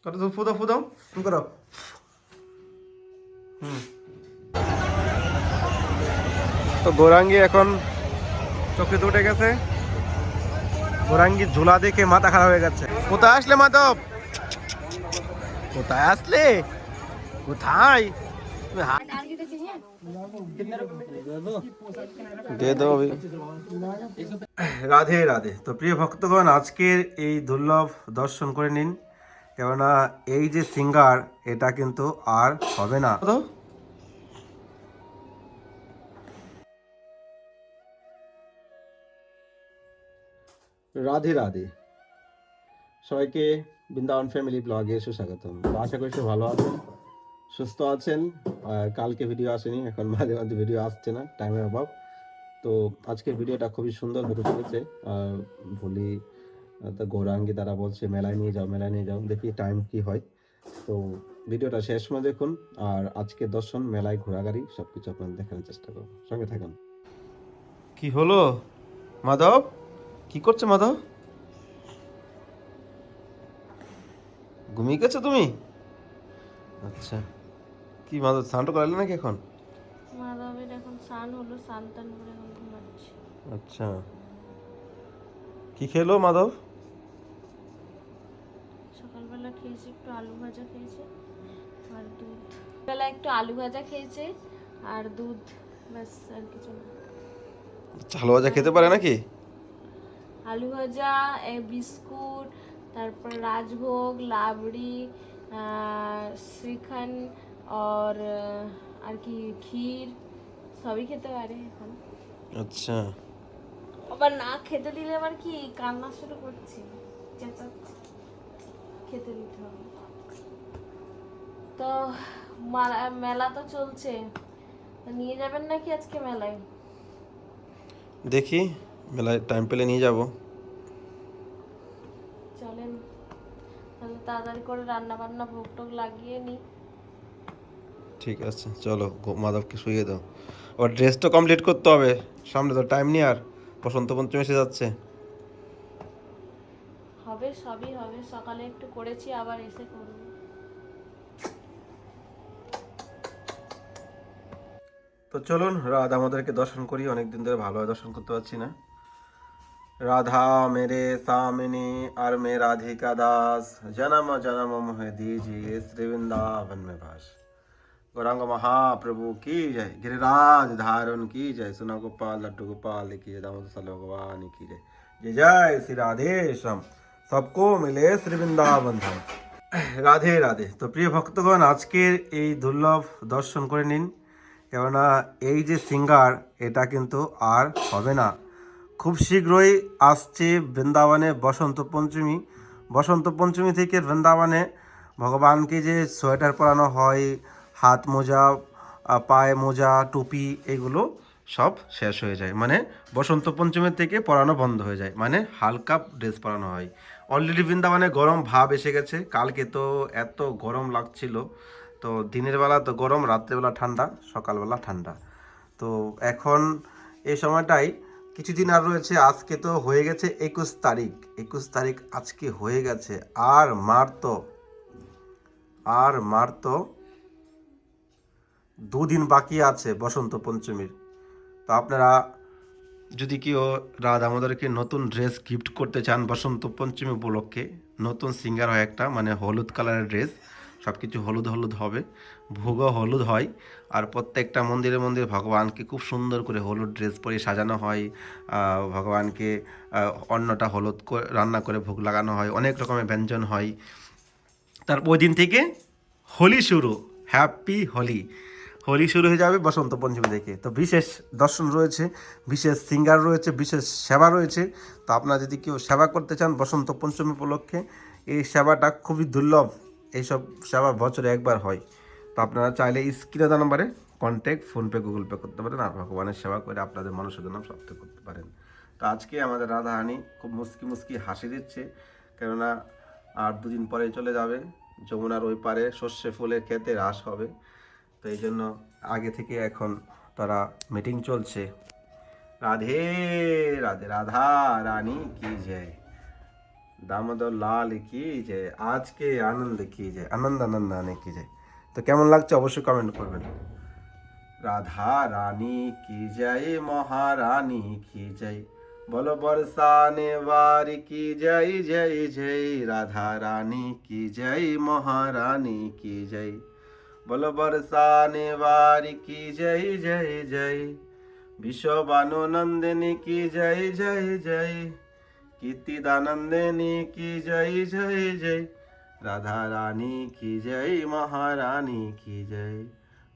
করো তো, ফুদাও ফুদাও, তুমি করো। তো গৌরাঙ্গি এখন চোখে উঠে গেছে। গৌরাঙ্গি ঝোলা দেখে মাথা খারাপ হয়ে গেছে। কোথায় আসলে মাধব? কোথায় আসলে? কোথায়? দিয়ে দাও अभी। রাধে রাধে। তো প্রিয় ভক্তগণ, আজকের এই দুর্লভ দর্শন করে নিন, কেননা এই যে সিঙ্গার এটা কিন্তু আর হবে না। রাধে রাধে সবাইকে, বৃন্দাবন ফ্যামিলি ব্লগে সুস্বাগতম। আশা করি সব ভালো আছেন, সুস্থ আছেন। কালকে ভিডিও আসেনি, এখন মাঝে মাঝে ভিডিও আসছে না, টাইমের অভাব। তো আজকের ভিডিওটা খুবই সুন্দর হতে চলেছে। ভুলি তো গৌরাঙ্গী তারা বলছে মেলায় নিয়ে যাও, মেলায় নিয়ে যাও, দেখি টাইম কি হয়। তো ভিডিওটা শেষ সময় দেখুন, আর আজকে দর্শন, মেলায় ঘোরাঘুরি সবকিছু আপনাদের দেখানোর চেষ্টা করবো, সঙ্গে থাকুন। কি হলো মাধব? কি করছো মাধব? ঘুমিয়ে গেছো তুমি? আচ্ছা, কি মাধব স্নান করালে নাকি এখন? মাধবের এখন স্নান হলো, স্নান টান করে এখন ঘুমাচ্ছে। আচ্ছা, কি খেলো মাধব? সকালবেলা খেয়েছি একটু আলু ভাজা খেয়েছে আর দুধ। বেলা একটু আলু ভাজা খেয়েছে আর দুধ, ব্যাস আর কিছু না। ঝাল ভাজা খেতে পারে নাকি? আলু ভাজা, বিস্কুট, তারপর রাজভোগ, লাবড়ি, শ্রীখণ্ড আর আর কি ক্ষীর সবই খেতে পারে এখন। আচ্ছা, আবার না খেতে দিলে আবার কি কান্না শুরু করছি, চেঁচাচ্ছি, খেতে দিতে হবে। তো মেলা তো চলছে, তো নিয়ে যাবেন নাকি আজকে মেলায়? দেখি মেলায় টাইম পেলে নিয়ে যাব। চলেন তাহলে, তাড়াতাড়ি করে রান্না বান্না ভোগ টোগ লাগিয়ে নি। ঠিক আছে চলো, মাধবকে শুইয়ে দাও। আবার ড্রেসটা কমপ্লিট করতে হবে, সামনে তো টাইম নেই আর, বসন্ত পঞ্চমী এসে যাচ্ছে। হবে, সবই হবে, সকালে একটু করেছি, আবার এসে করব। তো চলুন রাধা আমাদেরকে দর্শন করি, অনেকদিন ধরে ভালোভাবে দর্শন করতে পারছি না। राधा मेरे सामने और मैं राधिका दास, जन्म जन्म मोह दीजिए श्री वृंदावन में वास। गौरांग महाप्रभु की जय, गिरिराज धारण की जय, सुना गोपाल लड्डू गोपाल की जय, दामोदर सल भगवान की जय। जय जय श्री राधे श्याम, सबको मिले श्री वृंदावन धाम। রাধে রাধে। তো প্রিয় ভক্তগণ, আজকের এই দুর্লভ দর্শন করে নিন, কেননা এই যে সিঙ্গার এটা কিন্তু আর হবে না। খুব শীঘ্রই আসছে বৃন্দাবনে বসন্ত পঞ্চমী। বসন্ত পঞ্চমী থেকে বৃন্দাবনে ভগবানকে যে সোয়েটার পরানো হয়, হাত মোজা, পায়ে মোজা, টুপি, এগুলো সব শেষ হয়ে যায়। মানে বসন্ত পঞ্চমী থেকে পরানো বন্ধ হয়ে যায়, মানে হালকা ড্রেস পরানো হয়। অলরেডি বৃন্দাবনে গরম ভাব এসে গেছে। কালকে তো এত গরম লাগছিল, তো দিনের বেলা তো গরম, রাত্রেবেলা ঠান্ডা, সকালবেলা ঠান্ডা। তো এখন এই সময়টাই কিছুদিন আর রয়েছে। আজকে তো হয়ে গেছে 21 তারিখ, 21 তারিখ আজকে হয়ে গেছে। আর মার তো 2 দিন বাকি আছে বসন্ত পঞ্চমীর। তো আপনারা যদি কেউ আমাদেরকে নতুন ড্রেস গিফট করতে চান বসন্ত পঞ্চমী উপলক্ষে, নতুন সিঙ্গার হয় একটা, মানে হলুদ কালারের ড্রেস, সব কিছু হলুদ হলুদ হবে, ভোগও হলুদ হয়। আর প্রত্যেকটা মন্দিরে মন্দিরে ভগবানকে খুব সুন্দর করে হলুদ ড্রেস পরে সাজানো হয়। ভগবানকে অন্নটা হলুদ রান্না করে ভোগ লাগানো হয়, অনেক রকমের ব্যঞ্জন হয়। তারপর ওই দিন থেকে হোলি শুরু, হ্যাপি হোলি। হোলি শুরু হয়ে যাবে বসন্ত পঞ্চমী থেকে। তো বিশেষ দর্শন রয়েছে, বিশেষ সিঙ্গার রয়েছে, বিশেষ সেবা রয়েছে। তো আপনারা যদি কেউ সেবা করতে চান বসন্ত পঞ্চমী উপলক্ষে, এই সেবাটা খুবই দুর্লভ। এইসব সেবা বছরে একবার হয়। তো আপনারা চাইলে স্ক্রিনে দেওয়া নাম্বারে কন্ট্যাক্ট, ফোনপে, গুগল পে করতে পারেন, আর ভগবানের সেবা করে আপনাদের মানুষের নাম সার্থক করতে পারেন। তো আজকে আমাদের রাধারানী খুব মুস্কি মুস্কি হাসি দিচ্ছে, কেননা আর 2 দিন পরে চলে যাবে যমুনার ওই পারে সর্ষে ফুলের খেতে রাস হবে। তো এই জন্য আগে থেকে এখন তারা মিটিং চলছে। রাধে রাধে, রাধা রানী কি জয়। দামোদর লাল কি জয়, আজকে আনন্দ কি জয়, আনন্দ আনন্দ আনে কি জয়। তো কেমন লাগছে অবশ্যই কমেন্ট করবেন। রাধা রানী কি জয়, মহারানী কি জয়, বলো বরসানে वारी की जय जय जय। राधा रानी की जय, महारानी की जय, बोलो बरसाने वारी की जय जय जय। विश्वबानु नंदिनी की जय जय जय, कीर्तिदानंदिनी की जय जय जय। राधा रानी की जय, महारानी की जय।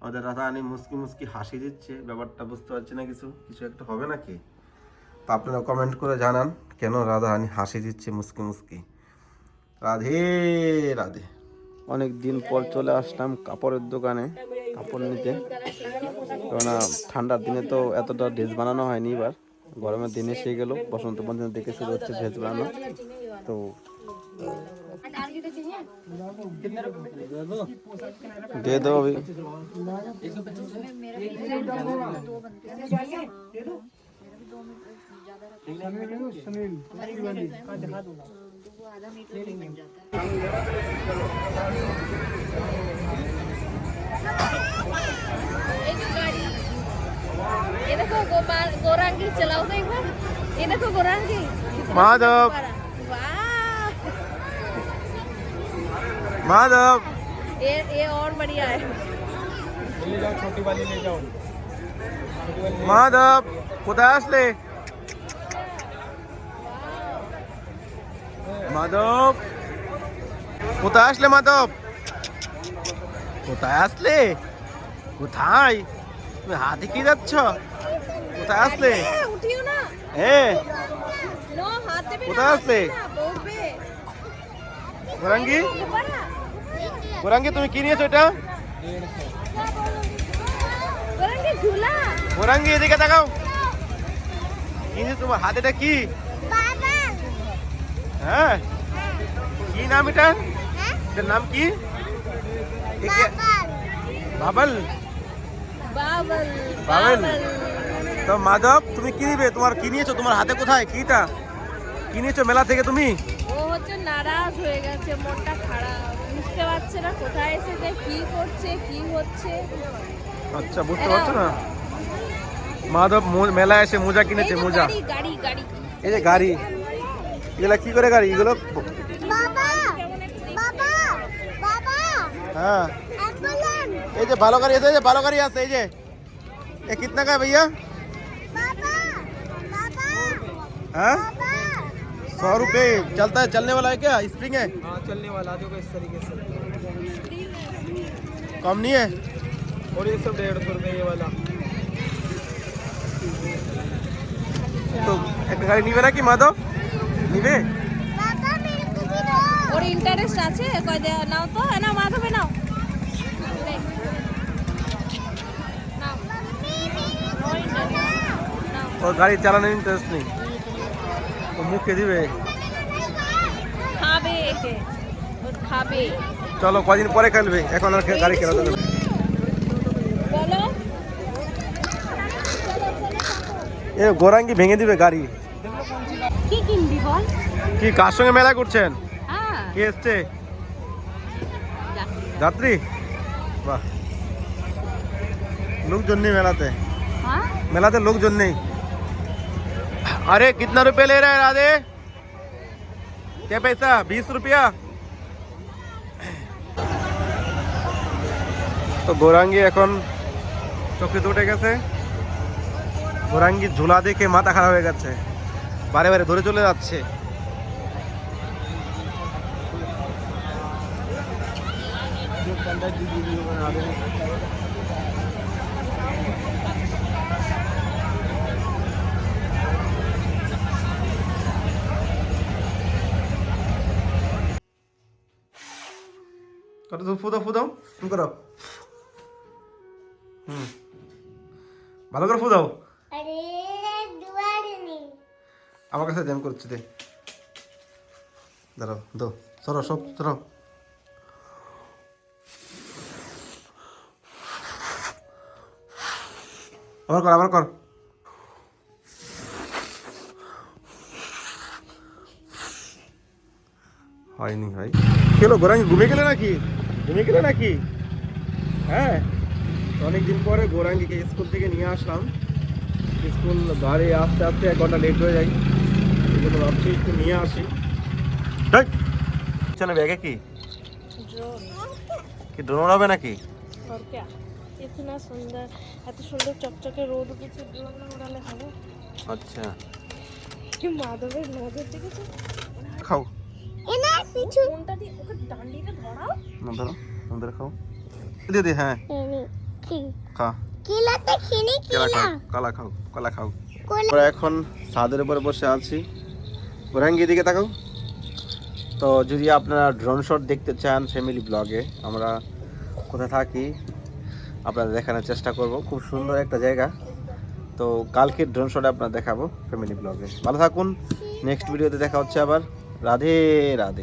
আমাদের রাধারানী মুস্কি মুস্কি হাসি দিচ্ছে, ব্যাপারটা বুঝতে পারছি না, কিছু কিছু একটা হবে নাকি। তো আপনারা কমেন্ট করে জানান কেন রাধারানী হাসি দিচ্ছে মুস্কি মুস্কি। রাধে রাধে। অনেক দিন পর চলে আসলাম কাপড়ের দোকানে কাপড় নিতে, কেননা ঠান্ডার দিনে তো এতটা ড্রেস বানানো হয়নি, এবার গরমের দিনে এসে গেল, বসন্ত পঞ্চম থেকে শুরু হচ্ছে ড্রেস বানানো। তো दे दो अभी। ये देखो गौरांगी, चलाओ तो एक बार। ये देखो गौरांगी, माधव वाह, माधव ये और बढ़िया है। ले जाओ, छोटी वाली ले जाओ। माधव কোথায় আসলে? মাধব কোথায় আসলে? মাধব কোথায় আসলে? কোথায় তুমি হাতে কি যাচ্ছ? কোথায় আসলে? उठियो ना, হ্যাঁ लो हाथ पे কোথায় আসলে? बहुत पे গোরাঙ্গি, ऊपर ना। গোরাঙ্গি তুমি কি নিয়েছো এটা? गौरांगी झूला, গোরাঙ্গি এদিকে তাকাও, কি নিয়ে তোমার হাতে? এটা কি? হ্যাঁ কি নাম এটা? এটার নাম কি? বাবল। बाबल বাবল। তো মাধব তুমি কি নিবে? তোমার কি নিয়েছো? তোমার হাতে কোথায় কিটা কি নিয়েছো মেলা থেকে তুমি? ও হচ্ছে নারাজ হয়ে গেছে, মনটা খারাপ, বুঝতে পারছে না কোথায় এসেছে, কি করছে, কি হচ্ছে। আচ্ছা বুঝতে পারছো না? মাধব মেলায় এসে মোজা কিনেছে, এই যে মোজা। গাড়ি গাড়ি গাড়ি এই যে গাড়ি, এগুলা কি করে গাড়ি এগুলো? হ্যাঁ এই যে ভালো গাড়ি আছে, এই যে ভালো গাড়ি আছে, এই যে এ কিতনা का है भैया? हाँ 100 रुपए चलता है, चलने वाला है क्या? स्प्रिंग है, हाँ चलने वाला देखो इस तरीके से। कम नहीं है? और ये सब 150 रुपये ये वाला। তো একটা গাড়ি নিবে নাকি মাধব? নিবে? ওর ইন্টারেস্ট আছে, কয় দে নাও তো, নাও মাধবে নাও। নে। নাও। ওর interest, নাও। ওর গাড়ি চালানোর ইন্টারেস্ট নেই, ও মুখে দিবে। খাবে একে, ও খাবে। চলো কদিন পরে খেলবে, এখন আর গাড়ি খেলা যাবে না। বলো এ গোরাঙ্গি ভেঙে দিবে গাড়ি। কি কিনবি বল? কি কার সঙ্গে মেলা করছেন? হ্যাঁ, কে এসছে? যাত্রী। বাহ, লোকজন নেই মেলাতে, হ্যাঁ মেলাতে লোকজন নেই। अरे कितना रुपए ले रहा है राधे? क्या पैसा? 20 रुपया। তো গোরাঙ্গি এখন চকিতে উঠে গেছে। গোরাঙ্গি ঝোলা দেখে মাথা খারাপ হয়ে গেছে, বারে বারে ধরে চলে যাচ্ছে। কত তো ফুদাও ফুদাও, তুমি করো। ভালো করে ফুদাও। আমার কাছে দেম করছি, দে দাঁড়াও, দো সরো, সব সরো। আবার কর, আবার কর। হয়নি ভাই। খেলো গোরাঙ্গি, ঘুমিয়ে গেলে নাকি? হ্যাঁ, অনেকদিন পরে গোরাঙ্গিকে স্কুল থেকে নিয়ে আসলাম। স্কুল বাড়ি আস্তে আস্তে 1 ঘন্টা লেট হয়ে যায়, এই জন্য ভাবছি একটু নিয়ে আসি। চলে ব্যাগে কি ড্রোন হবে নাকি? और क्या, इतना सुंदर, এত সুন্দর চকচকে রোদ উঠেছে, ড্রোন না উড়ালে হবে? আচ্ছা, কি মাধবের নজর দেখেছো? খাও কোনটা দিয়ে ওকে ডান্ডিটা ধরাও। না ধরো, ধরে খাও। দিদি হ্যাঁ খা, কলা খাও, কলা খাও। আমরা এখন ছাদের উপরে বসে আছি। গোরাঙ্গি দিকে তাকাও। তো যদি আপনারা ড্রোন শট দেখতে চান ফ্যামিলি ব্লগে, আমরা কোথায় থাকি আপনাদের দেখানোর চেষ্টা করব। খুব সুন্দর একটা জায়গা। তো কালকে ড্রোন শটে আপনারা দেখাবো ফ্যামিলি ব্লগে। ভালো থাকুন, নেক্সট ভিডিওতে দেখা হচ্ছে আবার। রাধে রাধে।